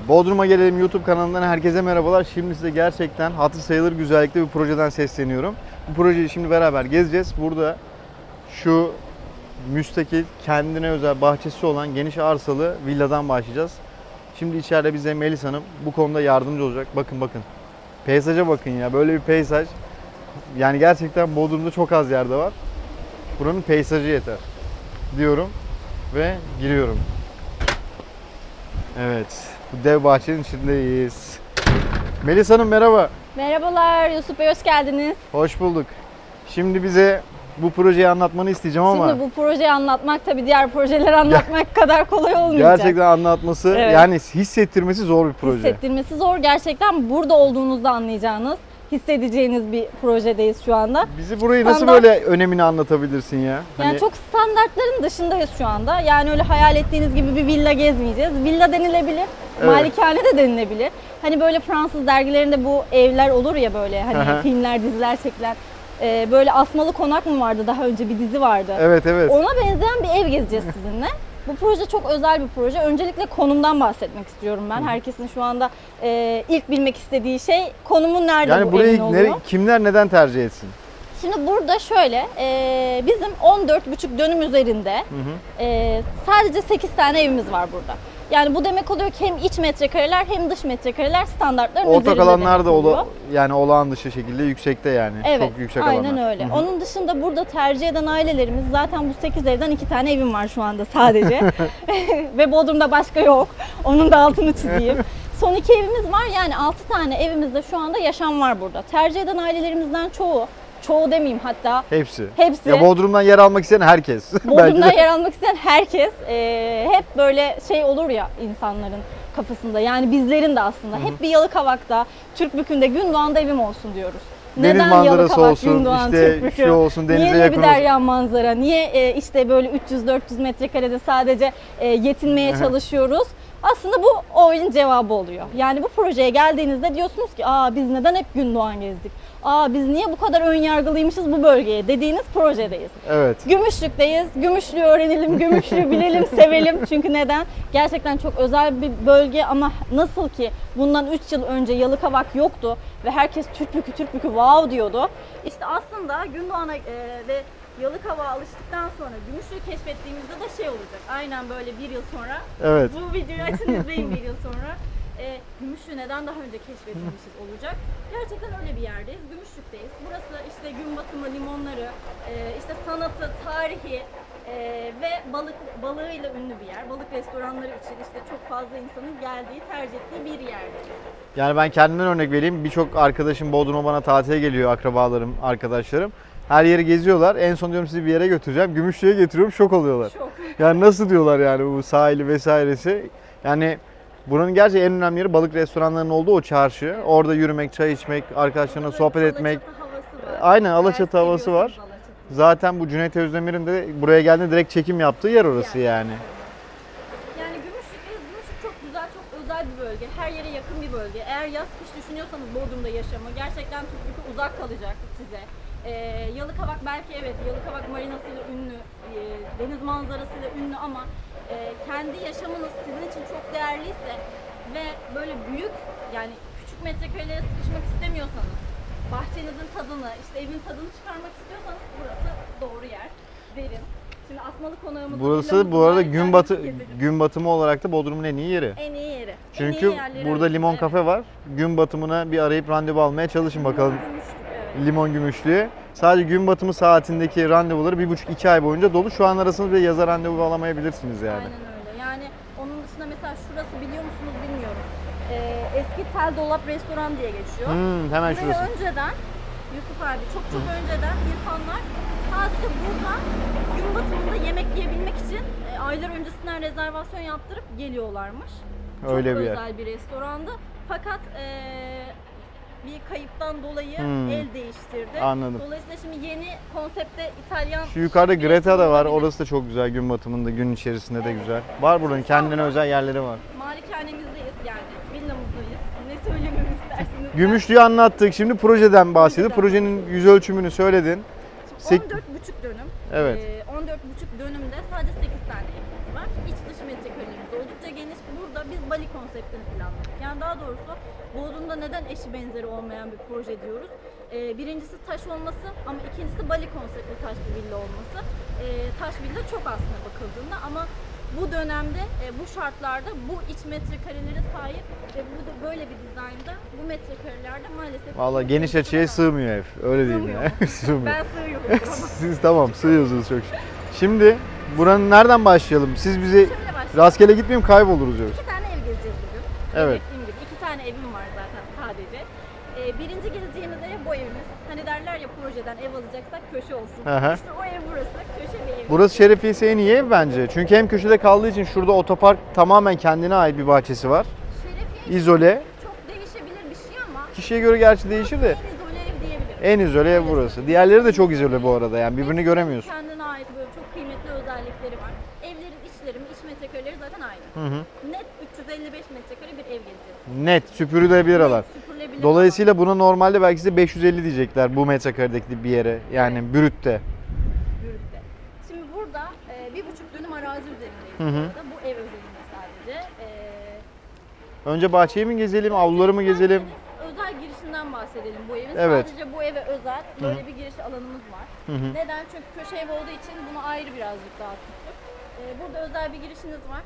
Bodrum'a Gelelim YouTube kanalından herkese merhabalar. Şimdi size gerçekten hatır sayılır güzellikte bir projeden sesleniyorum. Bu projeyi şimdi beraber gezeceğiz. Burada şu müstakil, kendine özel bahçesi olan geniş arsalı villadan başlayacağız. Şimdi içeride bize Melis Hanım bu konuda yardımcı olacak. Bakın. Peysaja bakın ya, böyle bir peyzaj. Yani gerçekten Bodrum'da çok az yerde var. Buranın peyzajı yeter diyorum ve giriyorum. Evet, bu dev bahçenin içindeyiz. Melis Hanım merhaba. Merhabalar Yusuf Bey, hoş geldiniz. Hoş bulduk. Şimdi bize bu projeyi anlatmanı isteyeceğim ama... Şimdi bu projeyi anlatmak tabii diğer projeleri anlatmak kadar kolay olmayacak. Gerçekten anlatması, evet. Yani hissettirmesi zor bir proje. Hissettirmesi zor. Gerçekten burada olduğunuzda anlayacağınız, hissedeceğiniz bir projedeyiz şu anda. Bizi burayı nasıl böyle önemini anlatabilirsin ya? Yani çok standartların dışındayız şu anda. Yani öyle hayal ettiğiniz gibi bir villa gezmeyeceğiz. Villa denilebilir, evet. Malikane de denilebilir. Hani böyle Fransız dergilerinde bu evler olur ya böyle hani filmler, diziler çekilen. Böyle Asmalı Konak mı vardı, daha önce bir dizi vardı. Evet. Ona benzeyen bir ev gezeceğiz sizinle. Bu proje çok özel bir proje. Öncelikle konumdan bahsetmek istiyorum ben. Herkesin şu anda ilk bilmek istediği şey konumun nerede yani bu evin oluyor. Yani kimler neden tercih etsin? Şimdi burada şöyle, bizim 14,5 dönüm üzerinde sadece 8 tane evimiz var burada. Yani bu demek oluyor ki hem iç metrekareler hem dış metrekareler standartların üzerinde. Ortak alanlar da yani olağan dışı şekilde yüksekte yani. Evet, çok yüksek alanlar. aynen öyle. Onun dışında burada tercih eden ailelerimiz zaten bu 8 evden 2 tane evim var şu anda sadece. Ve Bodrum'da başka yok. Onun da altını çizeyim. Son 2 evimiz var, yani 6 tane evimizde şu anda yaşam var burada. Tercih eden ailelerimizden çoğu demeyeyim hatta. Hepsi. Ya Bodrum'dan yer almak isteyen herkes. Bodrum'dan yer almak isteyen herkes. Hep böyle şey olur ya insanların kafasında, yani bizlerin de aslında. Hep bir Yalıkavak'ta, Türkbükü'nde, Gündoğan'da evim olsun diyoruz. Deniz neden manzarası Yalıkavak, olsun, Gündoğan, işte Türkbükü? şu olsun, denize niye yakın bir derya manzara? Niye işte böyle 300-400 metrekarede sadece yetinmeye çalışıyoruz? Aslında bu oyunun cevabı oluyor. Yani bu projeye geldiğinizde diyorsunuz ki biz neden hep Gündoğan gezdik? Biz niye bu kadar önyargılıymışız bu bölgeye dediğiniz projedeyiz. Evet. Gümüşlük'teyiz. Gümüşlüğü öğrenelim, Gümüşlüğü bilelim, sevelim. Çünkü neden? Gerçekten çok özel bir bölge ama nasıl ki bundan 3 yıl önce Yalıkavak yoktu ve herkes Türkbükü wow diyordu. İşte aslında Gündoğan'a ve Yalıkavak'a alıştıktan sonra Gümüşlüğü keşfettiğimizde de şey olacak. Aynen böyle bir yıl sonra. Evet. Bu videoyu açın izleyin bir yıl sonra. Gümüşlüğü neden daha önce keşfetmemişiz olacak. Gerçekten öyle bir yerdeyiz. Gümüşlük'teyiz. Burası işte gün batımı, limonları, işte sanatı, tarihi ve balığıyla ünlü bir yer. Balık restoranları için işte çok fazla insanın geldiği, tercih ettiği bir yerdeyiz. Yani ben kendimden örnek vereyim. Birçok arkadaşım Bodrum'a bana tatile geliyor, akrabalarım, arkadaşlarım. Her yeri geziyorlar. En son diyorum sizi bir yere götüreceğim. Gümüşlüğe getiriyorum, şok oluyorlar. Şok. Yani nasıl diyorlar yani bu sahili vesairesi. Yani buranın gerçekten en önemli yeri balık restoranlarının olduğu o çarşı. Evet. Orada yürümek, çay içmek, arkadaşlarına sohbet etmek. Aynen, Alaçatı havası var. Zaten bu Cüneyt Özdemir'in de buraya geldiğinde direkt çekim yaptığı yer orası yani. Yani Gümüşlük çok güzel, çok özel bir bölge. Her yere yakın bir bölge. Eğer yaz kış düşünüyorsanız Bodrum'da yaşamı gerçekten Türkbükü uzak kalacak size. Yalıkavak belki evet, Yalıkavak marinasıyla ünlü, deniz manzarasıyla ünlü ama kendi yaşamınız sizin için çok değerliyse ve böyle büyük, yani küçük metrekarelere sıkışmak istemiyorsanız, bahçenizin tadını, işte evin tadını çıkarmak istiyorsanız burası doğru yer derim. Şimdi Asmalı Konağımız. Burası bu arada gün batımı olarak da Bodrum'un en iyi yeri. En iyi yeri. Çünkü burada limon kafe var. Gün batımına bir arayıp randevu almaya çalışın bakalım. Limon Gümüşlüğe. Sadece gün batımı saatindeki randevuları 1,5-2 ay boyunca dolu. Şu an arasında bile yaza randevu alamayabilirsiniz yani. Aynen öyle. Yani onun dışında mesela şurası biliyor musunuz bilmiyorum. Eski Tel Dolap Restoran diye geçiyor. Hemen buraya şurası. Önceden Yusuf abi çok önceden insanlar sadece buradan gün batımında yemek yiyebilmek için aylar öncesinden rezervasyon yaptırıp geliyorlarmış. Öyle çok bir yer. özel bir restorandı. Fakat bir kayıptan dolayı el değiştirdi. Anladım. Dolayısıyla şimdi yeni konsepte İtalyan... Şu yukarıda Greta da var. Orası da çok güzel. Gün batımında, gün içerisinde de güzel. Var buranın kendine özel yerleri var. Malikanemizdeyiz yani. Villamızdayız. Ne söylememi istersiniz? Gümüşlüğü anlattık. Şimdi projeden bahsediyoruz. Projenin yüz ölçümünü söyledin. 14,5 dönüm. Evet. 14,5 dönümde sadece 8 tane evimiz var. İç dış metrekarelerimiz oldukça geniş. Burada biz Bali konseptini planladık. Yani daha doğrusu Bodrum'da neden eşi benzeri olmayan bir proje diyoruz. Birincisi taş olması ama ikincisi Bali konseptli taş bir villa olması. Taş villa çok aslında bakıldığında ama bu dönemde bu şartlarda bu iç metrekarelere sahip ve bu da böyle bir dizaynda bu metrekarelerde maalesef Vallahi geniş açıya sığmıyor ev. Öyle diyeyim ya. Sığmıyor. Ben sığıyorum ama. Siz tamam sığıyorsunuz çok şükür. Şimdi buranın nereden başlayalım? Siz bizi Şöyle başlayalım. rastgele gitmeyeyim kayboluruz diyoruz. 2 tane ev gezeceğiz bugün. Evet. Belirttiğim gibi 2 tane evim var zaten sadece. Birinci gezeceğimiz ev bu evimiz. Hani derler ya projeden ev alacaksak köşe olsun. Hı hı. İşte o ev burası. Köşe bir ev. Burası Şerefiyesi en iyi ev bence. Çünkü hem köşede kaldığı için şurada otopark tamamen kendine ait bir bahçesi var. Şerefiye İzole. çok değişebilir bir şey ama Kişiye göre gerçi değişir de en izole ev diyebilirim. en izole ev burası. Diğerleri de çok izole bu arada yani birbirini Hepsinin göremiyorsun. Kendine ait böyle çok kıymetli özellikleri var. Evlerin içleri, iç metrekareleri zaten aynı. Hı hı. Net 355 metrekare bir ev gezeceğiz. Net süpürülebilir alan. Süpürülebilir Dolayısıyla buna normalde belki size 550 diyecekler bu metrekaredeki bir yere. Yani brütte. alan, Bürük'te. Şimdi burada 1,5 dönüm arazi üzerindeyiz. Hı hı. Bu arada. Bu ev özelinde sadece. Önce bahçeyi mi gezelim, avluları mı gezelim? İsterseniz özel girişinden bahsedelim bu evin. Evet. Sadece bu eve özel böyle bir giriş alanımız var. hı. Neden? Çünkü köşe ev olduğu için bunu ayrı birazcık daha tuttuk. Burada özel bir girişiniz var.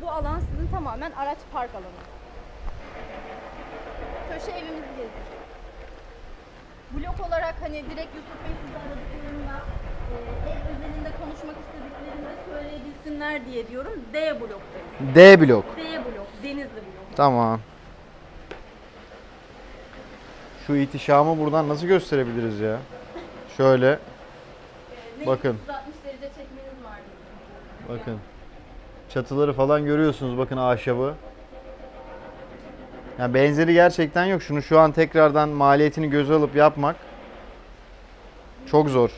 Bu alan sizin tamamen araç park alanı. Köşe evimizi gezdik. Blok olarak hani direkt Yusuf Bey sizi aradıklarında ev özelinde konuşmak istediklerinde söyleyebilsinler diye diyorum. D bloktayız. D blok. D blok, Denizli blok. Tamam. Şu ihtişamı buradan nasıl gösterebiliriz ya? Şöyle. Bakın. 360 derece çekmeniz var bizim. Bakın. Çatıları falan görüyorsunuz bakın ahşabı. Yani benzeri gerçekten yok. Şunu şu an tekrardan maliyetini göze alıp yapmak çok zor.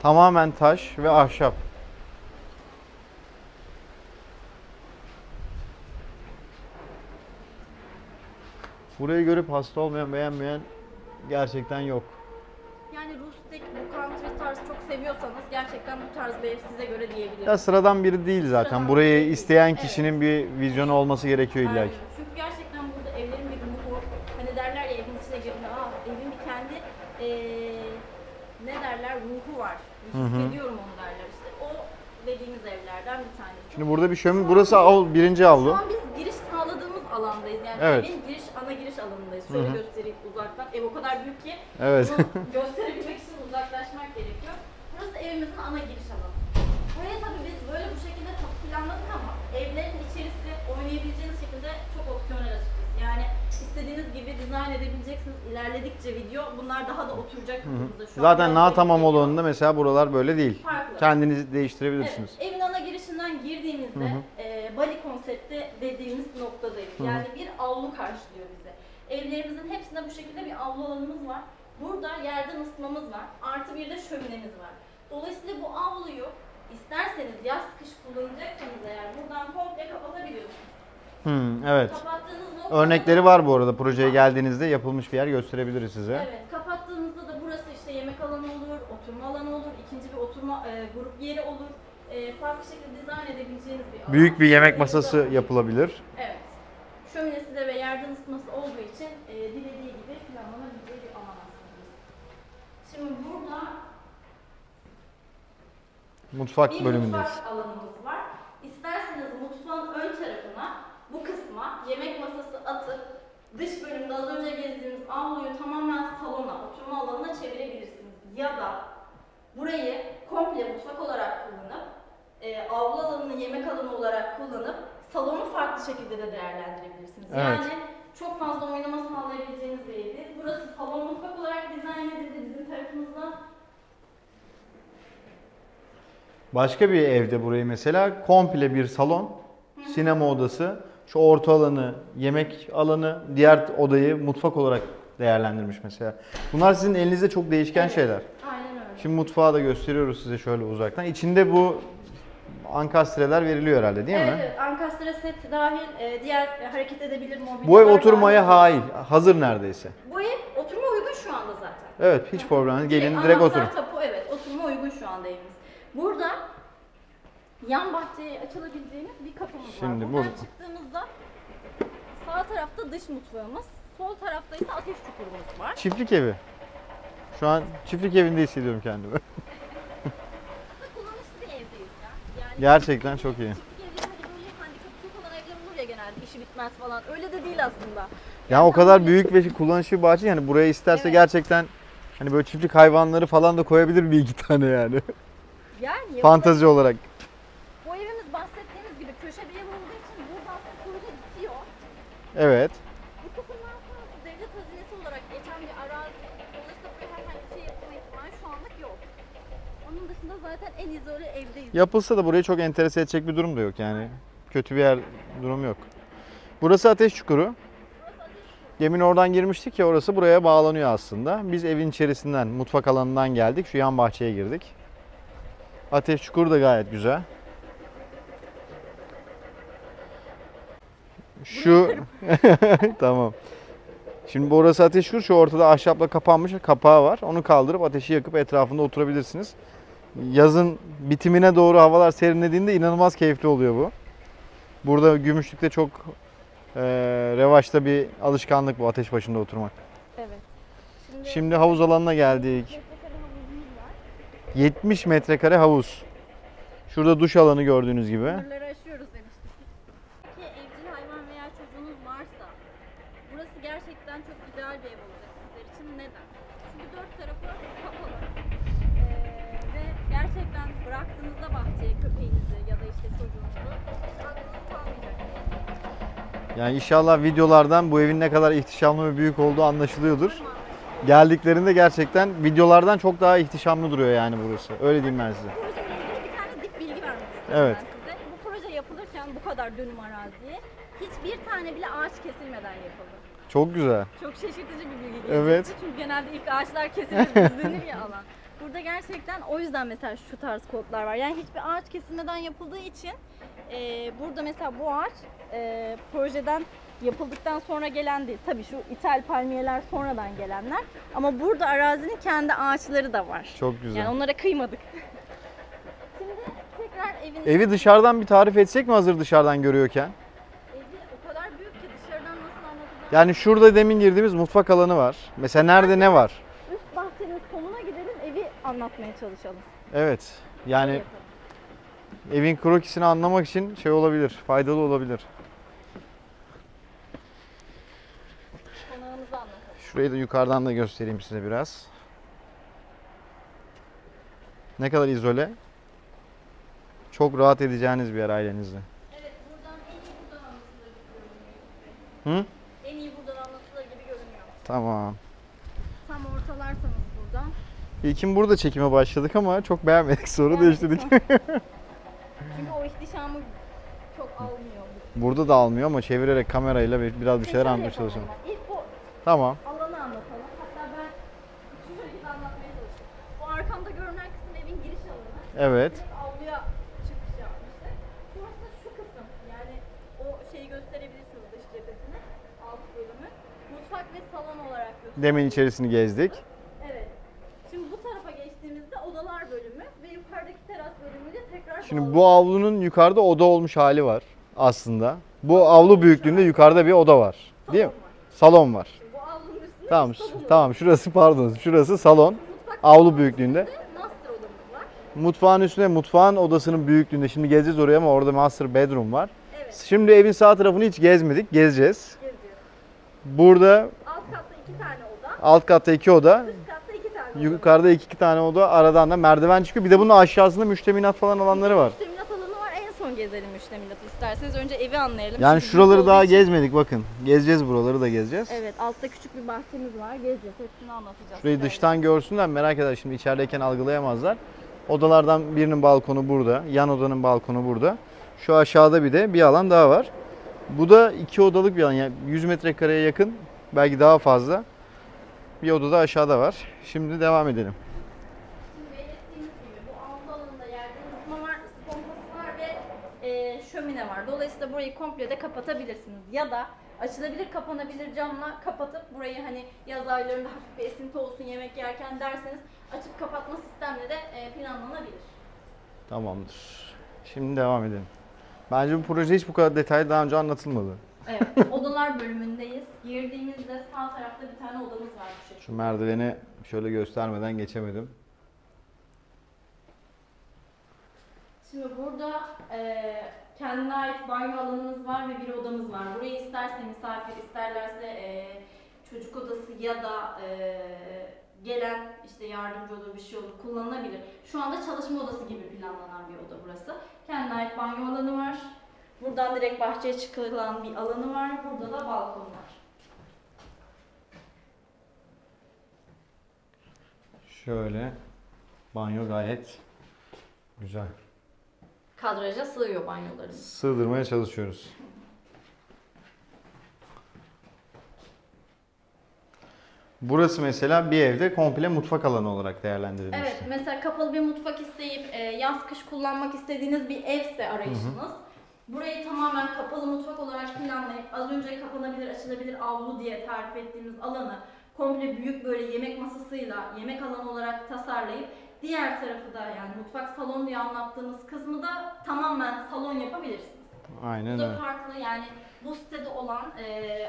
Tamamen taş ve ahşap. Burayı görüp hasta olmayan, beğenmeyen gerçekten yok. Yani rustik, bu country tarz çok seviyorsanız gerçekten bu tarz bir ev size göre diyebilirim. Ya sıradan biri değil zaten. Sıradan Burayı biri değil. isteyen Evet. kişinin bir vizyonu olması gerekiyor illa ki. Aynen. Çünkü gerçekten burada evlerin bir ruhu, hani derler ya evin içine girdiğinde, evin bir kendi ne derler ruhu var. Hissediyorum onu derler işte. O dediğimiz evlerden bir tanesi. Şimdi burada bir şömin, burası birinci Şu avlu. an biz giriş sağladığımız alandayız. Yani Evet. evin ana giriş alanındayız. Şöyle göstereyim uzaktan. Ev o kadar büyük ki Evet. bunu gösterebilmek için uzaklaşmak gerekiyor. Burası evimizin ana giriş alanı. Buraya tabii biz böyle bu şekilde planladık ama evlerin içerisi oynayabileceğiniz şekilde çok opsiyonel açıkçası. Yani istediğiniz gibi dizayn edebileceksiniz. İlerledikçe video bunlar daha da oturacak kafamızda. Şu an Zaten biraz na garip tamam geliyor. olanında mesela buralar böyle değil. Farklı. Kendiniz değiştirebilirsiniz. Evet, evin ana girişinden girdiğimizde Bali konsepti dediğimiz noktadayız. Yani bir avlu karşılıyor bize. Evlerimizin hepsinde bu şekilde bir avlu alanımız var. Burada yerden ısıtmamız var. Artı bir de şöminemiz var. Dolayısıyla bu avluyu isterseniz yaz kış kullanacaksanız eğer buradan komple kapatabiliyorsunuz. Evet. Kapattığınız noktada Örnekleri var bu arada. Projeye geldiğinizde yapılmış bir yer gösterebiliriz size. Evet, kapattığınızda da burası işte yemek alanı olur, oturma alanı olur, ikinci bir oturma grup yeri olur. Farklı şekilde dizayn edebileceğiniz bir alan. Büyük bir yemek Yanınızda- masası yapılabilir. Evet. Şöminesi de ve yerden ısıtması olduğu için dilediği gibi planlanabileceği bir alan aslında. Şimdi burada Mutfak bir bölümündeyiz. mutfak alanımız var. İsterseniz mutfağın ön tarafına bu kısma yemek masası atıp dış bölümde az önce gezdiğimiz avluyu tamamen salona, oturma alanına çevirebilirsiniz. Ya da burayı komple mutfak olarak kullanıp avlu alanını yemek alanı olarak kullanıp salonu farklı şekilde de değerlendirebilirsiniz. Evet. Yani çok fazla oynama sağlayabileceğiniz bir evdeyiz. Burası salon mutfak olarak dizayn edildi bizim tarafımızdan. Başka bir evde burayı mesela komple bir salon, sinema odası, şu orta alanı, yemek alanı, diğer odayı mutfak olarak değerlendirmiş mesela. Bunlar sizin elinizde çok değişken Evet, şeyler. Aynen öyle. Şimdi mutfağı da gösteriyoruz size şöyle uzaktan. İçinde bu ankastreler veriliyor herhalde değil mi? Evet, ankastre set dahil diğer hareket edebilir mobilyalar Bu ev dahil. oturmaya hail, hazır neredeyse. Bu ev oturma uygun şu anda zaten. Evet, hiç problem değil. Gelin direkt anahtar oturun. tapu evet oturma uygun şu anda evimiz. Burada yan bahçeye açılabileceğiniz bir kapımız Şimdi var. Buradan burada. çıktığımızda Sağ tarafta dış mutfağımız, sol tarafta ise ateş çukurumuz var. Çiftlik evi. Şu an çiftlik evinde hissediyorum kendimi. Kullanışlı bir evdeyiz ya. Yani Gerçekten çok iyi. çiftlik evde hani böyle handikapı çok olan evler olur ya genelde, işi bitmez falan. Öyle de değil aslında. Ya o kadar büyük ve kullanışlı bir bahçe, yani buraya isterse Evet. gerçekten hani böyle çiftlik hayvanları falan da koyabilir bir iki tane yani. Yani Fantazi olarak. bu evimiz bahsettiğimiz gibi köşe bir ev olduğu için buradan proje bitiyor. Evet. Bu kısımdan sonrası devlet hazinesi olarak geçen bir arazi. Dolayısıyla buraya herhangi bir şey yapma ihtimali şu anlık yok. Onun dışında zaten en izole evdeyiz. Yapılsa da burayı çok enterese edecek bir durum da yok yani. Kötü bir yer durum yok. Burası ateş çukuru. Demin oradan girmiştik ya, orası buraya bağlanıyor aslında. Biz evin içerisinden, mutfak alanından geldik. Şu yan bahçeye girdik. Ateş çukuru da gayet güzel. Şu tamam. Şimdi burası ateş çukuru. Şu ortada ahşapla kapanmış kapağı var. Onu kaldırıp ateşi yakıp etrafında oturabilirsiniz. Yazın bitimine doğru havalar serinlediğinde inanılmaz keyifli oluyor bu. Burada Gümüşlük'te çok revaçta bir alışkanlık bu, ateş başında oturmak. Evet. Şimdi havuz alanına geldik. metrekare havuzumuz var. 70 metrekare havuz. Şurada duş alanı gördüğünüz gibi. Sınırları aşıyoruz demiştik. Peki evcil hayvan veya çocuğunuz varsa burası gerçekten çok ideal bir ev olacak sizler için. Neden? Çünkü dört tarafı kapalı. Ve gerçekten bıraktığınızda bahçeye köpeğinizi ya da işte çocuğunuzu aklınız kalmayacak. Yani inşallah videolardan bu evin ne kadar ihtişamlı ve büyük olduğu anlaşılıyordur. Geldiklerinde gerçekten videolardan çok daha ihtişamlı duruyor yani burası. Öyle diyeyim ben size. Projeyle ilgili bir tane dip bilgi vermek istiyorum Evet. ben size. Bu proje yapılırken bu kadar dönüm araziye hiçbir tane bile ağaç kesilmeden yapıldı. Çok güzel. Çok şaşırtıcı bir bilgi gelecekti. Evet. Çünkü genelde ilk ağaçlar kesilir, düzlenir ya alan. Burada gerçekten o yüzden mesela şu tarz kodlar var. Yani hiçbir ağaç kesilmeden yapıldığı için burada mesela bu ağaç projeden yapıldıktan sonra gelen değil. Tabii şu ithal palmiyeler sonradan gelenler. Ama burada arazinin kendi ağaçları da var. Çok güzel. Yani onlara kıymadık. Şimdi tekrar evin Evi dışarıdan bir tarif etsek mi hazır dışarıdan görüyorken? evi o kadar büyük ki dışarıdan nasıl anlatacağım? Yani şurada demin girdiğimiz mutfak alanı var. Mesela nerede ne var? Üst bahçenin sonuna gidelim, evi anlatmaya çalışalım. Evet. Yani Öyle yapalım. evin krokisini anlamak için şey olabilir, faydalı olabilir. Konağımızı anlatalım. Şurayı da yukarıdan da göstereyim size biraz. Ne kadar izole. Çok rahat edeceğiniz bir yer ailenizle. Evet, buradan en iyi buradan anlatılır gibi görünüyor. Hı? En iyi buradan anlatılır gibi görünüyor. Tamam. Tam ortalarsanız buradan. İlkin burada çekime başladık ama çok beğenmedik, sonra Yani- değiştirdik. Çünkü o ihtişamı çok almıyor. Burada da almıyor ama çevirerek kamerayla biraz bir şeyler Şöyle anlatmaya yapalım çalışalım. ben. İlk bu Tamam. alanı anlatalım. Hatta ben şu şekilde anlatmaya çalışıyorum. Bu arkamda görünen kısım evin giriş alanı. Evet. Direkt avluya çıkış yapmışlar. Burası da şu kısım. Yani o şeyi gösterebilirsiniz, dış cephesini. Alt bölümü. Mutfak ve salon olarak gösteriyor. Demin içerisini gezdik. Evet. Şimdi bu tarafa geçtiğimizde odalar bölümü ve yukarıdaki teras bölümüyle tekrar Şimdi bağlı. bu avlunun yukarıda oda olmuş hali var aslında. Bu avlu büyüklüğünde yukarıda bir oda var. Değil mi? Salon var. Salon var. Bu avlunun üstünde Tamam, bir salon tamam. var. Şurası, pardon. Şurası salon. Mutfak Avlu salonun büyüklüğünde. üstünde master odamız var. Mutfağın üstünde mutfağın odasının büyüklüğünde. Şimdi gezeceğiz oraya ama orada master bedroom var. Evet. Şimdi evin sağ tarafını hiç gezmedik. Gezeceğiz. Geziyoruz. Burada Alt katta 2 tane oda, alt katta 2 oda. üst katta 2 tane oda. Yukarıda 2 tane oda. Aradan da merdiven çıkıyor. Bir de bunun aşağısında müştemilat falan alanları var. Müştemilat alanı var. En son gezelim müştemilatı isterseniz. Önce evi anlayalım. Yani Çünkü şuraları büyük daha olduğu için- gezmedik bakın. Gezeceğiz, buraları da gezeceğiz. Evet, altta küçük bir bahçemiz var. Gezeceğiz. Hepsini anlatacağız. Şurayı sizlerle. dıştan görsünler, merak eder. Şimdi içerideyken algılayamazlar. Odalardan birinin balkonu burada. Yan odanın balkonu burada. Şu aşağıda bir de bir alan daha var. Bu da 2 odalık bir alan. Yani 100 metrekareye yakın. Belki daha fazla. Bir oda da aşağıda var. Şimdi devam edelim. Şimdi belirttiğimiz gibi bu avlu alanında yerde ısıtma var, ısı pompası var ve şömine var. Dolayısıyla burayı komple de kapatabilirsiniz. Ya da açılabilir, kapanabilir camla kapatıp burayı hani yaz aylarında hafif bir esinti olsun yemek yerken derseniz açıp kapatma sistemle de planlanabilir. Tamamdır. Şimdi devam edelim. Bence bu proje hiç bu kadar detaylı daha önce anlatılmadı. Evet, odalar bölümündeyiz. Girdiğimizde sağ tarafta bir tane odamız var bu şekilde. Şu merdiveni şöyle göstermeden geçemedim. Şimdi burada kendine ait banyo alanımız var ve bir odamız var. Burayı isterse misafir, isterlerse çocuk odası ya da gelen işte yardımcı olur, bir şey olur, kullanılabilir. Şu anda çalışma odası gibi planlanan bir oda burası. Kendine ait banyo alanı var. Buradan direkt bahçeye çıkılan bir alanı var. Burada da balkon var. Şöyle banyo gayet güzel. Kadraja sığıyor banyolarımız. Sığdırmaya çalışıyoruz. Burası mesela bir evde komple mutfak alanı olarak değerlendirilmişti. Evet, mesela kapalı bir mutfak isteyip yaz kış kullanmak istediğiniz bir evse arayışınız. Burayı tamamen kapalı mutfak olarak planlayıp az önce kapanabilir, açılabilir avlu diye tarif ettiğimiz alanı komple büyük böyle yemek masasıyla yemek alanı olarak tasarlayıp diğer tarafı da yani mutfak salon diye anlattığımız kısmı da tamamen salon yapabilirsiniz. Aynen Bu da öyle. farklı yani bu sitede olan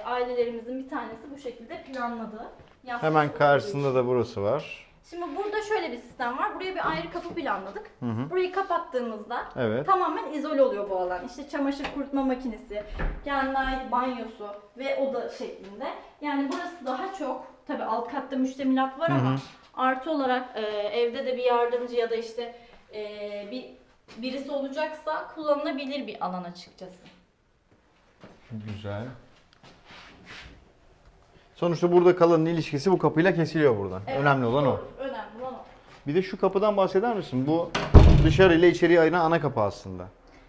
ailelerimizin bir tanesi bu şekilde planladı. Yaz Hemen kış karşısında da burası var. Şimdi burada şöyle bir sistem var. Buraya bir ayrı kapı planladık. Burayı kapattığımızda Evet. tamamen izole oluyor bu alan. İşte çamaşır kurutma makinesi, kendine ait banyosu ve oda şeklinde. Yani burası daha çok, tabii alt katta müştemilat var ama artı olarak evde de bir yardımcı ya da işte birisi olacaksa kullanılabilir bir alan açıkçası. Güzel. Sonuçta burada kalanın ilişkisi bu kapıyla kesiliyor buradan. Evet, Önemli olan o. doğru. Önemli olan o. Bir de şu kapıdan bahseder misin? Bu dışarı ile içeriye ayıran ana kapı aslında.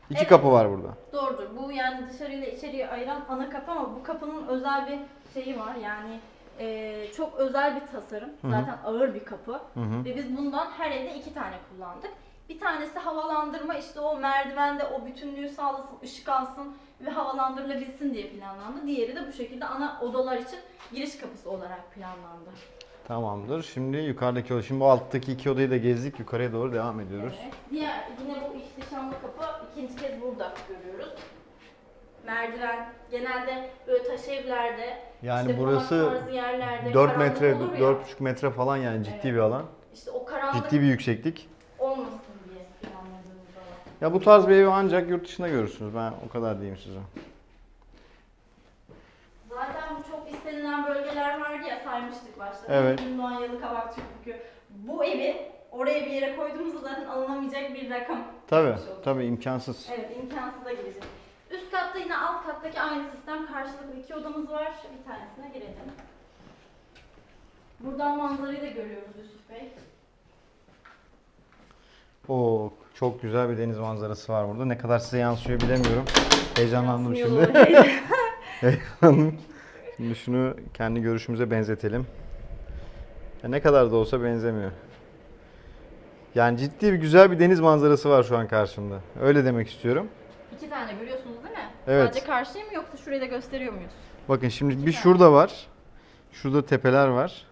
İki Evet. kapı var burada. Doğrudur. Bu yani dışarıyla içeriye ayıran ana kapı ama bu kapının özel bir şeyi var. Yani çok özel bir tasarım. Zaten ağır bir kapı. Ve biz bundan her evde 2 tane kullandık. Bir tanesi havalandırma, işte o merdivende o bütünlüğü sağlasın, ışık alsın ve havalandırılabilsin diye planlandı. Diğeri de bu şekilde ana odalar için giriş kapısı olarak planlandı. Tamamdır. Şimdi yukarıdaki oda. Şimdi bu alttaki iki odayı da gezdik. Yukarıya doğru devam ediyoruz. Evet. Yine bu ihtişamlı kapı ikinci kez burada görüyoruz. Merdiven genelde böyle taş evlerde, Yani işte burası konak tarzı yerlerde 4 karanlık metre, olur ya. 4,5 metre falan yani ciddi Evet. bir alan. İşte o karanlık Ciddi bir yükseklik. olmasın diye planladığımız alan. Ya bu tarz bir evi ancak yurt dışında görürsünüz. Ben o kadar diyeyim size. Zaten bu çok istenilen bölgeler vardı ya, saymıştık başta. Evet. Gündoğan, Yalıkavak, Tüplükü. Bu evi oraya bir yere koyduğumuzda zaten alınamayacak bir rakam. Tabii, olmuş olacak. tabii imkansız. Evet, imkansıza girecek. Üst katta yine alt kattaki aynı sistem. Karşılıklı 2 odamız var. Bir tanesine girelim. Buradan manzarayı da görüyoruz Yusuf Bey. Oo, çok güzel bir deniz manzarası var burada. Ne kadar size yansıyor bilemiyorum. Heyecanlandım Yansımıyor şimdi. olabilir. Heyecanlandım. Şimdi şunu kendi görüşümüze benzetelim. Ya ne kadar da olsa benzemiyor. Yani ciddi bir güzel bir deniz manzarası var şu an karşımda. Öyle demek istiyorum. 2 tane görüyorsunuz değil mi? Evet. Sadece karşıyı mı yoksa şurayı da gösteriyor muyuz? Bakın şimdi bir tane. şurada var. Şurada tepeler var.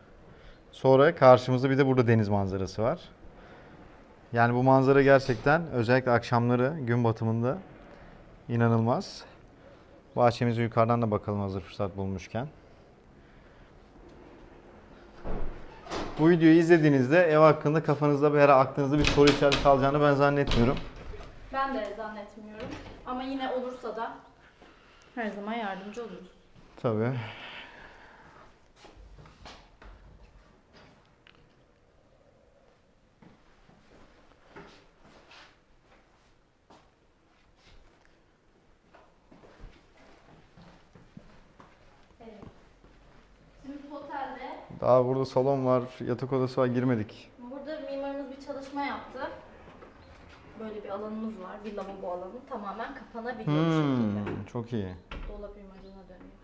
Sonra karşımızda bir de burada deniz manzarası var. Yani bu manzara gerçekten özellikle akşamları gün batımında inanılmaz. Bahçemize yukarıdan da bakalım hazır fırsat bulmuşken. Bu videoyu izlediğinizde ev hakkında kafanızda veya aklınızda bir soru işareti kalacağını ben zannetmiyorum. Ben de zannetmiyorum. Ama yine olursa da her zaman yardımcı oluruz. Tabii. Evet. Şimdi totalde Daha burada salon var, yatak odası var, girmedik. burada mimarımız bir çalışma yaptı. Böyle bir alanımız var. Bir lavabo alanı. Tamamen kapanabiliyor bu şekilde. Çok iyi. Dolap imajına dönüyor.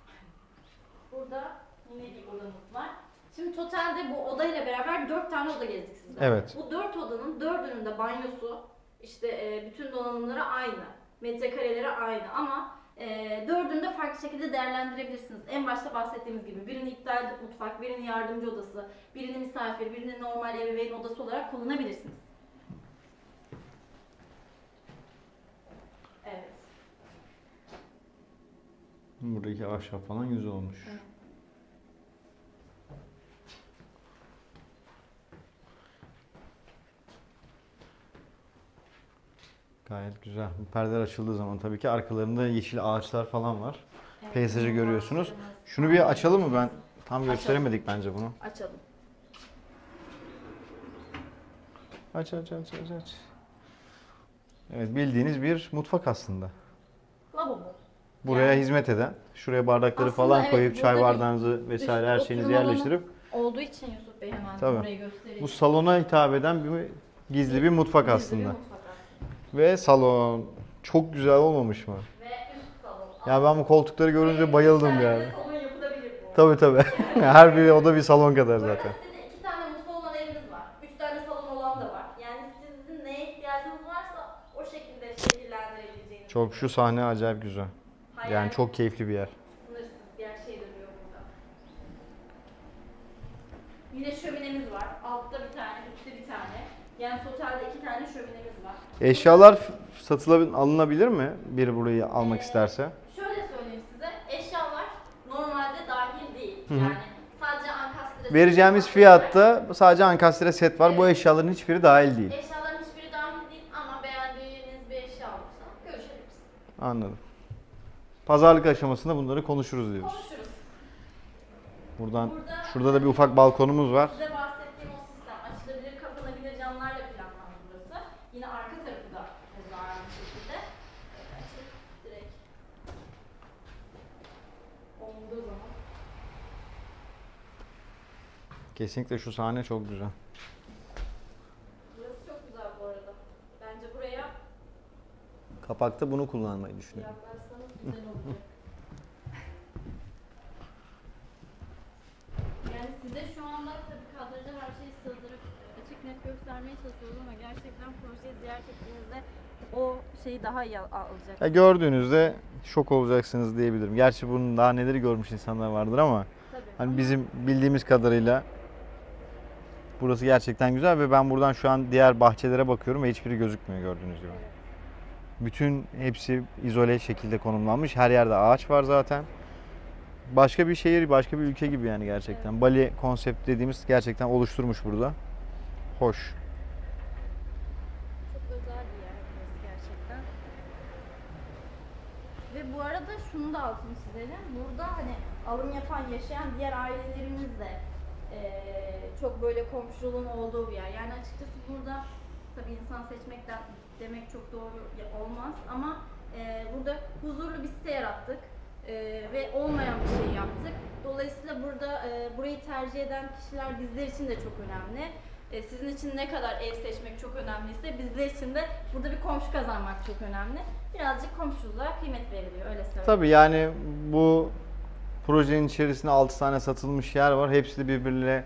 Burada yine bir odamız var. Şimdi totalde bu odayla beraber 4 tane oda gezdik sizden. Evet. Bu 4 odanın 4'ünün de banyosu, işte bütün donanımları aynı. Metrekareleri aynı ama 4'ünü de farklı şekilde değerlendirebilirsiniz. En başta bahsettiğimiz gibi birini iptal mutfak, birini yardımcı odası, birini misafir, birini normal ebeveyn odası olarak kullanabilirsiniz. Evet. Buradaki ahşap falan güzel olmuş. Evet. Gayet güzel. Bu perdeler açıldığı zaman tabii ki arkalarında yeşil ağaçlar falan var. Evet, Peyzajı bizim görüyorsunuz. ağaçlarımız. Şunu bir açalım mı? Ben tam Açalım. gösteremedik bence bunu. Açalım. Aç. Evet, bildiğiniz bir mutfak aslında. Lavabo. Buraya Yani- hizmet eden, şuraya bardakları Aslında falan evet, koyup burada çay bir bardağınızı vesaire her üst şeyinizi oturma alanı yerleştirip olduğu için Yusuf Bey hemen Tabii. burayı göstereyim. bu salona hitap eden bir gizli bir mutfak Gizli bir aslında. mutfak aslında. Ve salon çok güzel olmamış mı? Ve üst salon. Ya ben bu koltukları görünce bayıldım yani. Salon yapılabilir bu. Tabii. Her biri oda bir salon kadar Burada zaten. size de 2 tane mutfağı olan evimiz var. 3 tane salon olan da var. Yani sizin neye ihtiyacınız varsa o şekilde şekillendirebileceğiniz. Çok şu sahne acayip güzel. Hayal Yani çok keyifli bir yer. sınırsız diğer şey dönüyor burada. Yine şöminemiz var. Altta bir tane, üstte bir tane. Yani totalde 2 tane şöminemiz var. Eşyalar alınabilir mi? Biri burayı almak isterse. Şöyle söyleyeyim size. Eşyalar normalde dahil değil. hı. Yani sadece ankastre. Vereceğimiz fiyatta sadece ankastre set var. Bu eşyaların hiçbiri dahil değil. Eşyaların hiçbiri dahil değil ama beğendiğiniz bir eşya olursa görüşebiliriz. Anladım. Pazarlık aşamasında bunları konuşuruz diyoruz. Konuşuruz. Buradan Burada- şurada da bir ufak balkonumuz var. Size bahsettiğim o sistem açılabilir, kapanabilir camlarla planlandı burası. Yine arka tarafı da keza aynı şekilde. Açık direkt olduğu zaman. Kesinlikle şu sahne çok güzel. Burası çok güzel bu arada. Bence buraya Kapakta bunu kullanmayı düşünüyorum. yaklaşsanız güzel olacak. Yani size şu anda tabii kadraja her şeyi sığdırıp açık net göstermeye çalışıyoruz ama gerçekten projeyi ziyaret ettiğinizde o şeyi daha iyi alacak. Ya gördüğünüzde şok olacaksınız diyebilirim. Gerçi bunun daha neleri görmüş insanlar vardır ama Tabii. hani bizim bildiğimiz kadarıyla burası gerçekten güzel ve ben buradan şu an diğer bahçelere bakıyorum ve hiçbiri gözükmüyor gördüğünüz gibi. Evet. Bütün hepsi izole şekilde konumlanmış. Her yerde ağaç var zaten. Başka bir şehir, başka bir ülke gibi yani gerçekten. Evet. Bali konsept dediğimiz gerçekten oluşturmuş burada. Hoş. Çok özel bir yer burası gerçekten. Ve bu arada şunu da altını çizelim. Burada hani alım yapan, yaşayan diğer ailelerimiz de çok böyle komşuluğun olduğu bir yer. Yani açıkçası burada tabii insan seçmekten demek çok doğru olmaz ama burada huzurlu bir site yarattık. Ve olmayan bir şey yaptık. Dolayısıyla burada burayı tercih eden kişiler bizler için de çok önemli. Sizin için ne kadar ev seçmek çok önemliyse bizler için de burada bir komşu kazanmak çok önemli. Birazcık komşuluğa kıymet veriliyor öyle söyleyeyim. Tabii yani bu projenin içerisinde 6 tane satılmış yer var. Hepsi de birbiriyle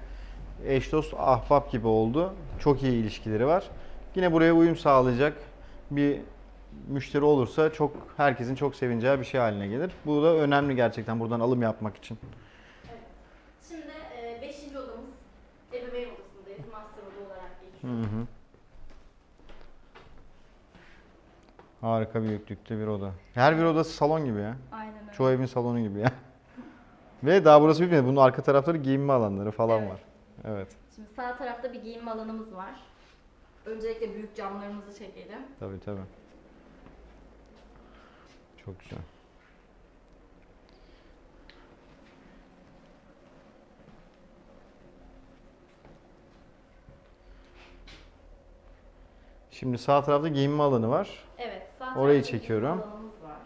eş dost, ahbap gibi oldu. Çok iyi ilişkileri var. Yine buraya uyum sağlayacak bir müşteri olursa herkesin çok sevineceği bir şey haline gelir. Bu da önemli gerçekten buradan alım yapmak için. Evet. Şimdi 5. odamız ebeveyn odasındayız. Master oda olarak geçiyor. Hı hı. Harika büyüklükte bir oda. Her bir odası salon gibi ya. Aynen öyle. Çoğu evin salonu gibi ya. Ve daha burası bitmedi. Bunun arka tarafları giyinme alanları falan Evet. var. Evet. Şimdi sağ tarafta bir giyinme alanımız var. Öncelikle büyük camlarımızı çekelim. Tabii. Çok güzel. Şimdi sağ tarafta giyinme alanı var. Evet, sağ Orayı tarafta çekiyorum. giyinme alanımız var.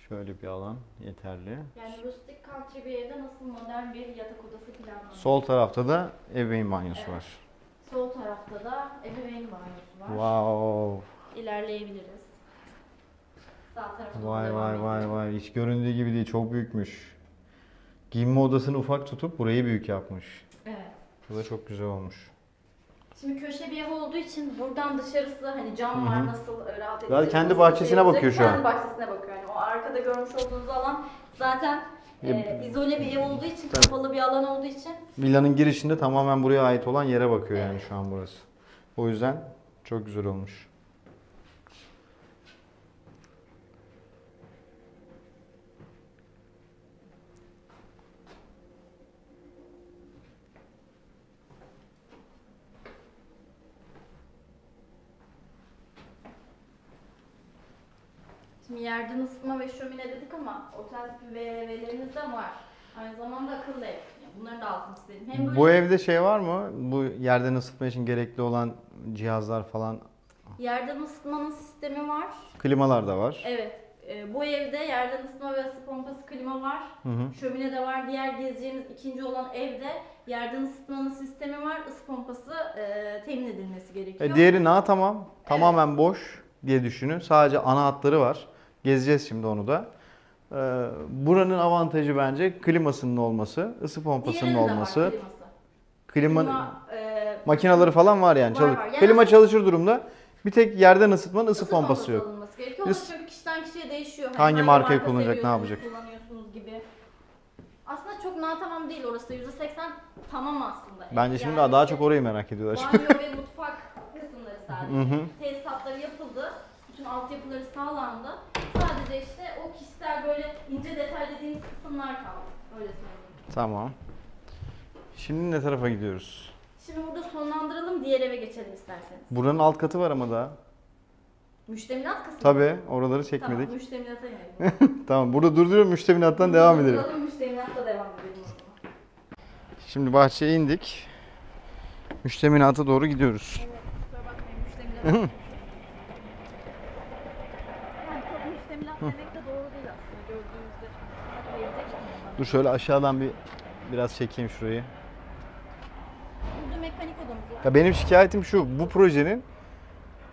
Şöyle bir alan yeterli. Yani rustik country bir evde nasıl modern bir yatak odası planlanıyor. Sol tarafta da ebeveyn banyosu Evet. var. Sol tarafta da ebeveyn banyosu var. Wow. İlerleyebiliriz. Sağ tarafta da Vay devam vay edelim. vay. Hiç göründüğü gibi değil. Çok büyükmüş. Giyinme odasını ufak tutup burayı büyük yapmış. Evet. Bu da çok güzel olmuş. Şimdi köşe bir ev olduğu için buradan dışarısı hani cam var nasıl rahat edecek. Zaten kendi nasıl bahçesine şey bakıyor olacak, şu an. Kendi bahçesine bakıyor. Yani o arkada görmüş olduğunuz alan zaten izole bir ev olduğu için, kapalı bir alan olduğu için. Villanın girişinde tamamen buraya ait olan yere bakıyor yani Evet. şu an burası. O yüzden çok güzel olmuş. Şimdi yerden ısıtma ve şömine dedik ama otel tipi VRV'lerimiz de var. Aynı zamanda akıllı ev. Yani bunların da altını çizelim. Hem böyle Bu evde şey var mı? Bu yerden ısıtma için gerekli olan cihazlar falan. yerden ısıtmanın sistemi var. Klimalar da var. Evet. Bu evde yerden ısıtma ve ısı pompası, klima var. Hı hı. Şömine de var. Diğer gezeceğimiz ikinci olan evde yerden ısıtmanın sistemi var. Isı pompası temin edilmesi gerekiyor. Diğeri tamam. Tamamen boş diye düşünün. Sadece ana hatları var. Gezeceğiz şimdi onu da. Buranın avantajı bence klimasının olması, ısı pompasının Diğerinin de var olması. kliması. Klima Klima, makineleri falan var yani. var. Yani Klima aslında- çalışır durumda. Bir tek yerden ısıtmanın ısı pompası yok. alınması gerekiyor. O da çünkü kişiden kişiye değişiyor. Hani Hangi markayı marka kullanacak, ne seviyorsunuz, yapacak? kullanıyorsunuz gibi. Aslında çok tamam değil orası da %80 tamam aslında. Bence şimdi Yani daha çok orayı merak ediyorlar. banyo ve mutfak kısımları sadece. Hı hı. Tesisatları yapıldı. Bütün altyapıları sağlandı. Sadece işte o kişisel böyle ince detay dediğimiz kısımlar kaldı. Öyle söyleyeyim. Tamam. Şimdi ne tarafa gidiyoruz? Şimdi burada sonlandıralım, diğer eve geçelim isterseniz. Buranın alt katı var ama daha. Müştemilat kısmı. Tabii oraları çekmedik. Tamam, müştemilata inelim. Tamam, burada durduruyorum, müştemilattan devam edelim. Duralım, müştemilatla devam edelim o zaman. Şimdi bahçeye indik. Müştemilata doğru gidiyoruz. Evet, kusura bakmayın, müştemilat. Yani çok müştemilat demek de doğru değil aslında gördüğünüzde. Hak verecek mi? Dur şöyle aşağıdan biraz çekeyim şurayı. Burada mekanik odamız var. Ya benim şikayetim şu, bu projenin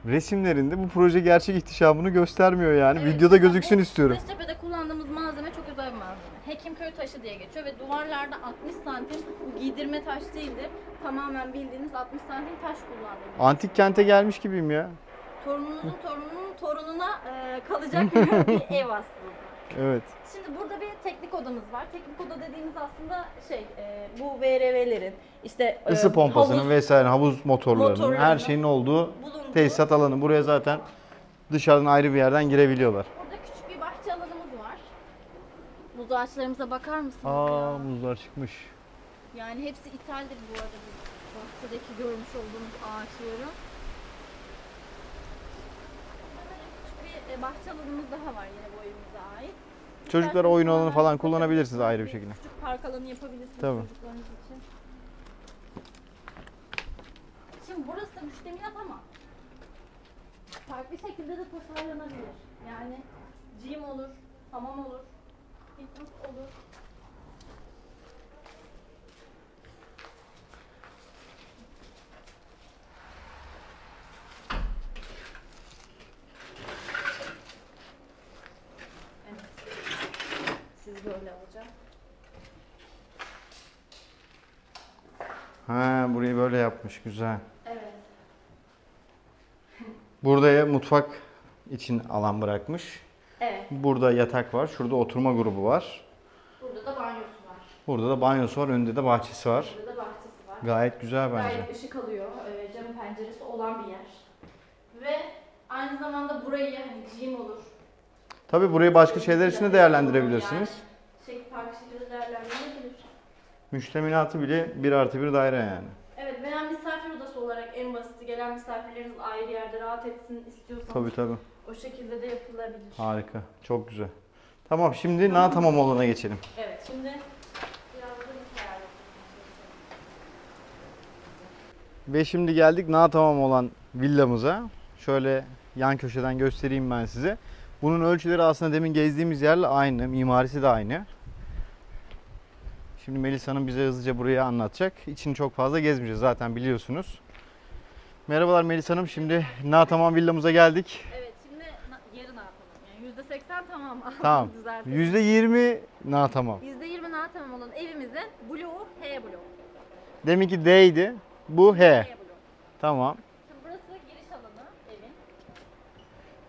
resimlerinde bu proje gerçek ihtişamını göstermiyor yani. Evet, Videoda mesela gözüksün bu istiyorum. Beştepe'de kullandığımız malzeme çok özel bir malzeme. Hekimköy taşı diye geçiyor ve duvarlarda 60 santim, bu giydirme taş değildir. Tamamen bildiğiniz 60 santim taş kullanılıyor. Antik kente gelmiş gibiyim ya. Torununuzun torununun torununa kalacak bir ev aslında. Evet. Şimdi burada bir teknik odamız var. Teknik oda dediğimiz aslında bu VRV'lerin işte Isı pompasının havuz vesaire, havuz motorlarının, her motorlarının şeyin olduğu bulunduğu. tesisat alanı. Buraya zaten dışarıdan ayrı bir yerden girebiliyorlar. Burada küçük bir bahçe alanımız var. Muz ağaçlarımıza bakar mısınız Aa, ya? muzlar çıkmış. Yani hepsi ithaldir bu arada bu bahçedeki görmüş olduğumuz ağaçların. Burada küçük bir bahçe alanımız daha var yine bu evimize ait. Çocuklara oyun alanı falan kullanabilirsiniz ayrı bir şekilde. Küçük park alanı yapabilirsiniz Tabii. çocuklarınız için. Şimdi burası müştemilat ama farklı şekilde de tasarlanabilir. Yani gym olur, hamam olur, fitness olur. Evet. Siz böyle alacağım. Ha, burayı böyle yapmış, güzel. Evet. Burada mutfak için alan bırakmış. Evet. Burada yatak var, şurada oturma grubu var. Burada da banyosu var. Burada da banyosu var, önünde de bahçesi var. Burada da bahçesi var. Gayet güzel bence. Gayet ışık alıyor. Cam penceresi olan bir yer. Ve aynı zamanda burayı hani gym olur. Tabii burayı başka şeyler için de değerlendirebilirsiniz. Yani farklı şekilde değerlendirilebilir. Müştemilatı bile 1+1 daire yani. Evet, veya misafir odası olarak en basiti gelen misafirleriniz ayrı yerde rahat etsin istiyorsanız Tabii. o şekilde de yapılabilir. Harika, çok güzel. Tamam, şimdi tamam olana geçelim. Evet, şimdi biraz da biz hayal edelim. Ve şimdi geldik tamam olan villamıza. Şöyle yan köşeden göstereyim ben size. Bunun ölçüleri aslında demin gezdiğimiz yerle aynı, mimarisi de aynı. Şimdi Melis Hanım bize hızlıca burayı anlatacak. İçini çok fazla gezmeyeceğiz zaten biliyorsunuz. Merhabalar Melis Hanım. Şimdi tamam villamıza geldik. Evet, şimdi yarın atalım. Yani %80 tamam. Tamam. Düzeltelim. %20 tamam. %20 tamam olan evimizin bloğu H bloğu. Deminki D'ydi. Bu H. H bloğu. Tamam. Şimdi burası giriş alanı evin.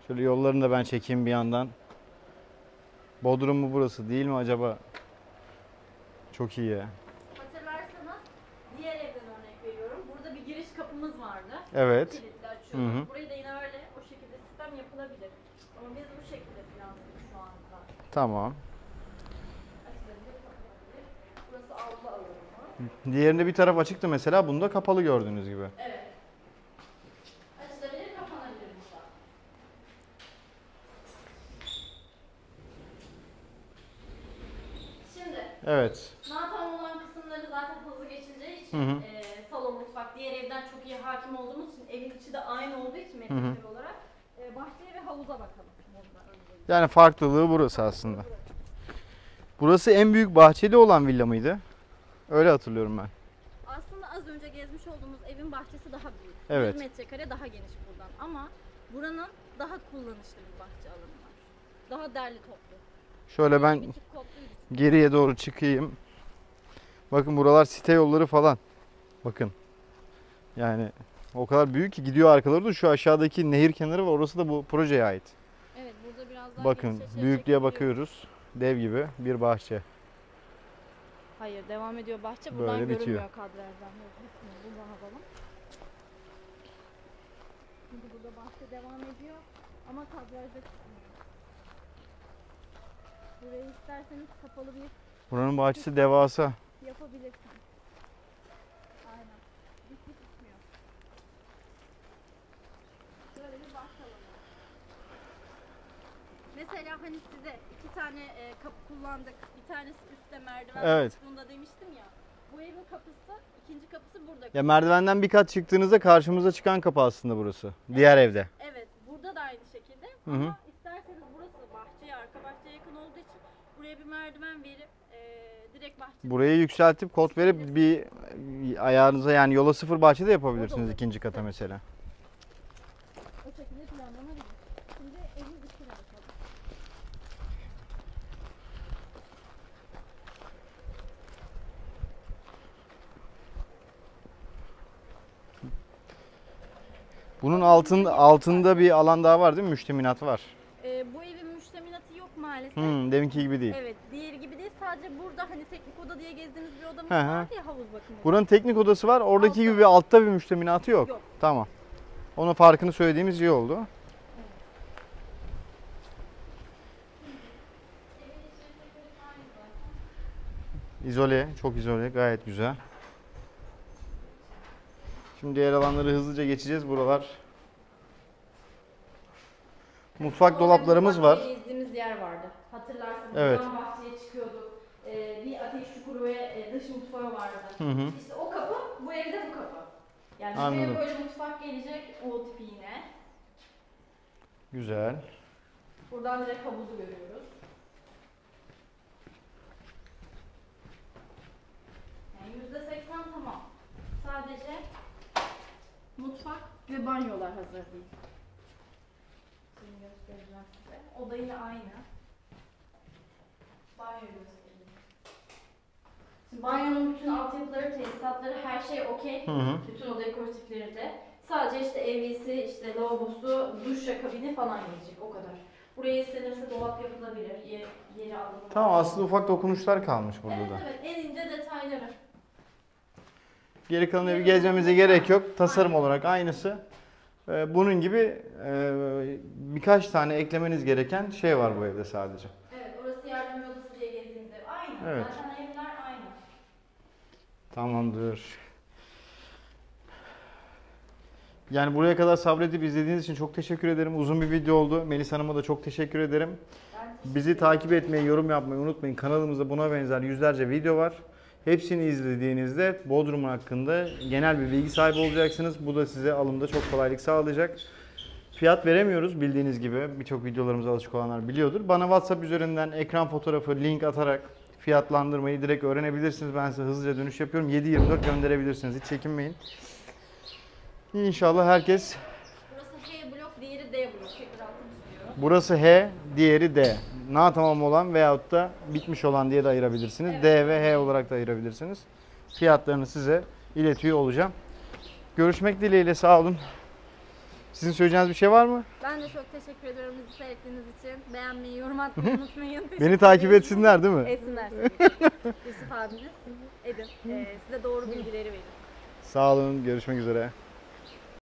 Şöyle yollarını da ben çekeyim bir yandan. Bodrum mu burası değil mi acaba? Çok iyi ya. Hatırlarsanız diğer evden örnek veriyorum. Burada bir giriş kapımız vardı. Evet. Kilitli açıyorduk. Hı hı. Burayı da yine öyle o şekilde sistem yapılabilir. Ama biz bu şekilde planladık şu anda. Tamam. Açılabilir, kapatılabilir. Burası avlu alanı. Diğerinde bir taraf açıktı mesela. Bunda kapalı gördüğünüz gibi. Evet. Açılabilir, kapanabilir burada. Evet. Daha tamam olan kısımları zaten hızlı geçileceği için salon, mutfak, diğer evden çok iyi hakim olduğumuz için evin içi de aynı olduğu için metrekare olarak bahçeye ve havuza bakalım. Yani farklılığı burası aslında. Burası en büyük bahçeli olan villa mıydı? Öyle hatırlıyorum ben. Aslında az önce gezmiş olduğumuz evin bahçesi daha büyük. Evet. 100 metrekare daha geniş buradan ama buranın daha kullanışlı bir bahçe alanı var. Daha derli toplu. Şöyle ben Bir tık kotluydu. geriye doğru çıkayım. Bakın buralar site yolları falan. Bakın. Yani o kadar büyük ki gidiyor arkaları da şu aşağıdaki nehir kenarı var. Orası da bu projeye ait. Evet, burada biraz daha Bakın geniş açıya büyüklüğe çekebiliyor. bakıyoruz. Dev gibi bir bahçe. Hayır, devam ediyor bahçe. Böyle Buradan bitiyor. görünmüyor kadrajdan. Yok, bitmiyor. Buradan alalım. Şimdi burada bahçe devam ediyor ama kadrajda çıkmıyor. Burayı isterseniz kapalı bir Buranın bahçesi devasa. yapabilirsiniz. Aynen. Bitki tutmuyor. Böyle bir bahçe alanı. Mesela hani size 2 tane kapı kullandık. Bir tanesi üstte merdiven Evet. kısmında demiştim ya. Bu evin kapısı, ikinci kapısı burada. Ya merdivenden bir kat çıktığınızda karşımıza çıkan kapı aslında burası. Diğer evde. Evet, burada da aynı şekilde. Hı hı. Ama isterseniz burası bahçeye, arka bahçeye yakın olduğu için buraya bir merdiven verip direkt bahçe. Burayı yükseltip kod verip bir ayağınıza yani yola sıfır bahçe de yapabilirsiniz olur. ikinci kata mesela. O şekilde planlanabilir. Şimdi evin içine bakalım. Bunun altında bir alan daha var değil mi? Müştemilat var. Bu evin müştemilatı yok maalesef. Deminki gibi değil. Evet, diğeri gibi değil. Sadece burada hani teknik oda diye gezdiğimiz bir odamız Hı hı. vardı ya, havuz bakımı. Buranın teknik odası var. Oradaki Altta. gibi bir altta bir müştemilatı yok. Yok. Tamam. Onun farkını söylediğimiz iyi oldu. İzole, çok izole, gayet güzel. Şimdi diğer alanları hızlıca geçeceğiz. Buralar mutfak dolaplarımız var. Gezdiğimiz yer vardı. Hatırlarsanız Evet. buradan bahçeye çıkıyorduk. Bir ateş çukuru ve dış mutfağı vardı. Hı hı. İşte o kapı, bu evde bu kapı. Yani Anladım. buraya böyle mutfak gelecek, o tipi yine. Güzel. Buradan direkt havuzu görüyoruz. Yani %80 tamam. Sadece mutfak ve banyolar hazır değil. Şimdi göstereceğim size. Oda yine aynı. Banyo göstereyim. Şimdi banyonun bütün altyapıları, tesisatları, her şey okey. Hı hı. Bütün o dekoratifleri de. Sadece işte evisi, işte lavabosu, duş kabini falan gelecek. O kadar. Buraya istenirse dolap yapılabilir. Yeri alınır. Tamam, aslında ufak dokunuşlar kalmış burada Evet da. evet, en ince detayları. Geri kalan evi gezmemize gerek yok. Tasarım olarak aynısı. Bunun gibi birkaç tane eklemeniz gereken şey var bu evde sadece. Evet, orası yardımcı odası diye gezdiğimiz ev. Aynı. Evet. Zaten evler aynı. Tamamdır. Yani buraya kadar sabredip izlediğiniz için çok teşekkür ederim. Uzun bir video oldu. Melis Hanım'a da çok teşekkür ederim. Bizi takip etmeyi, yorum yapmayı unutmayın. Kanalımızda buna benzer yüzlerce video var. Hepsini izlediğinizde Bodrum hakkında genel bir bilgi sahibi olacaksınız. Bu da size alımda çok kolaylık sağlayacak. Fiyat veremiyoruz bildiğiniz gibi. Birçok videolarımıza alışık olanlar biliyordur. Bana WhatsApp üzerinden ekran fotoğrafı, link atarak fiyatlandırmayı direkt öğrenebilirsiniz. Ben size hızlıca dönüş yapıyorum. 7/24 gönderebilirsiniz. Hiç çekinmeyin. İnşallah herkes... Burası H blok, diğeri D blok. Tekrar altını istiyorum. Burası H, diğeri D. Na tamam olan veyahut da bitmiş olan diye de ayırabilirsiniz. Evet. D ve H olarak da ayırabilirsiniz. Fiyatlarını size iletiyor olacağım. Görüşmek dileğiyle, sağ olun. Sizin söyleyeceğiniz bir şey var mı? Ben de çok teşekkür ediyorum bizi seyrettiğiniz için. Beğenmeyi, yorum atmayı unutmayın. Beni takip etsinler değil mi? Etsinler. Yusuf abiniz. Edin. Size doğru bilgileri verin. Sağ olun, görüşmek üzere.